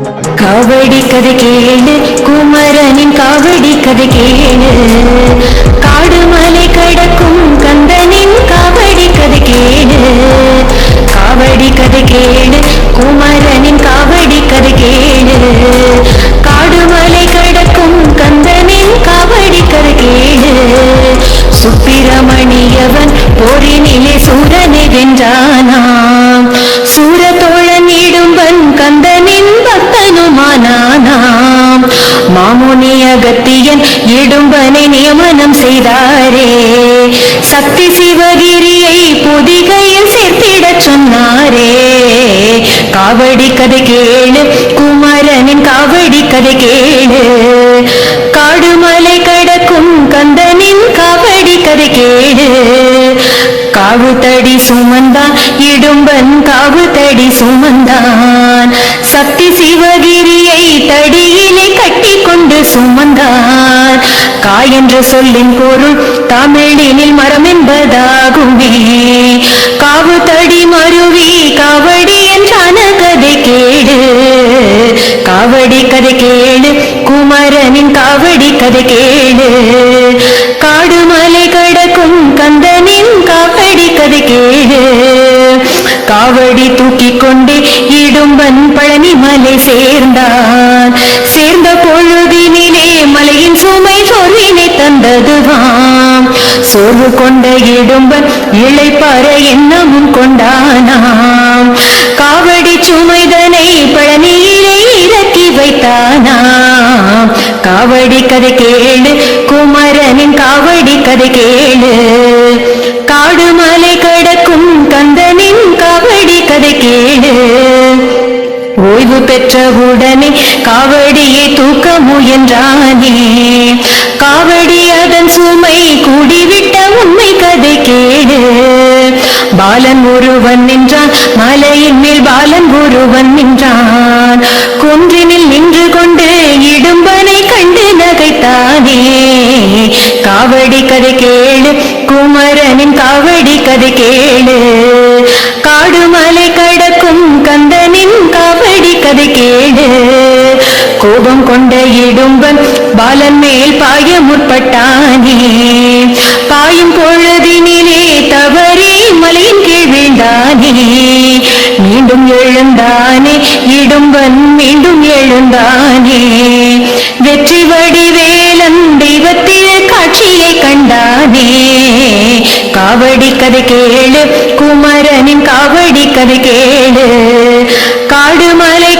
காவடி கதை கேளு, குமரனின் காவடி கதை கேளு, காடுமலை கடக்கும் கந்தனின் காவடி கதை கேளு. காவடி கதை கேளு, குமரனின் காவடி கதை கேளு, காடுமலை கடக்கும் கந்தனின் காவடி கதை கேளு. சுப்பிரமணியவன் போரினிலே சூரனை வென்றானாம், சூரத்தோழன் இடும்பன் கந்தனின் பக்தனுமானானாம். மாமுனி அகத்தியன் இடும்பனை நியமனம் செய்தாரே, சக்தி சிவகிரியை பொதிகையில் சேர்த்திடச் சொன்னாரே. காவடி கதை கேளு, குமரனின் காவடி கதை கேளு, காடுமலை கடக்கும் கந்தனின் காவடி கதை கேளு. காவு தடி சுமந்தான் இடும்பன், காவு தடி சுமந்தான், சக்தி சிவகிரியை தடியிலே கட்டி கொண்டு சுமந்தான். காயென்று சொல்லின் பொருள் தமிழினில் மரம் என்பதாகுமே. காவு தடி மருவி காவடி என்றான கதை கேளு. காவடி கதை கேளு, குமரனின் காவடி கதை கேளு, காடுமலை கடக்கும் கந்தனின் காவடி கதை கேளு. காவடி தூக்கி கொண்டு இடும்பன் பழனி மலை சேர்ந்தான், சேர்ந்த பொழுதினிலே மலையின் சுமை சோர்வினை தந்ததுவாம். சோர்வு கொண்ட இடும்பன் இளைப்பாற எண்ணமும் கொண்டானாம், காவடி சுமைதனை பழனியிலே இறக்கி வைத்தானாம். காவடி கதை கேளு, குமரனின் காவடி கதை கேளு, காடுமலை கடக்கும் கந்தனின் காவடி கதை கேளு. ஓய்வு பெற்றவுடனே காவடியை தூக்க முயன்றானே, காவடி அதன் சுமை கூடிவிட்ட உண்மை கதை கேளு. பாலன் ஒருவன் நின்றான், மலையின் மேல் பாலன் ஒருவன் நின்றான், குன்றினில் நின்று கொண்டு இடும்பனை கண்டு நகைத்தானே. காவடி கதை கேளு, குமரனின் காவடி கதை கேளு, காடுமலை கடக்கும் கந்தனின் காவடி கதை கேளு. கோபம் கொண்ட இடும்பன் பாலன் மேல் பாய முற்பட்டானே, பாயும் பொழுதினிலே தவறி மலையின் கீழ் வீழ்ந்தானே. மீண்டும் எழுந்தானே இடும்பன், மீண்டும் எழுந்தானே. வெற்றி வடிவேலன் தெய்வத்தில் காட்சியை கண்டானே. காவடி கதை கேளு, குமரனின் காவடி கதை கேளு, காடுமலை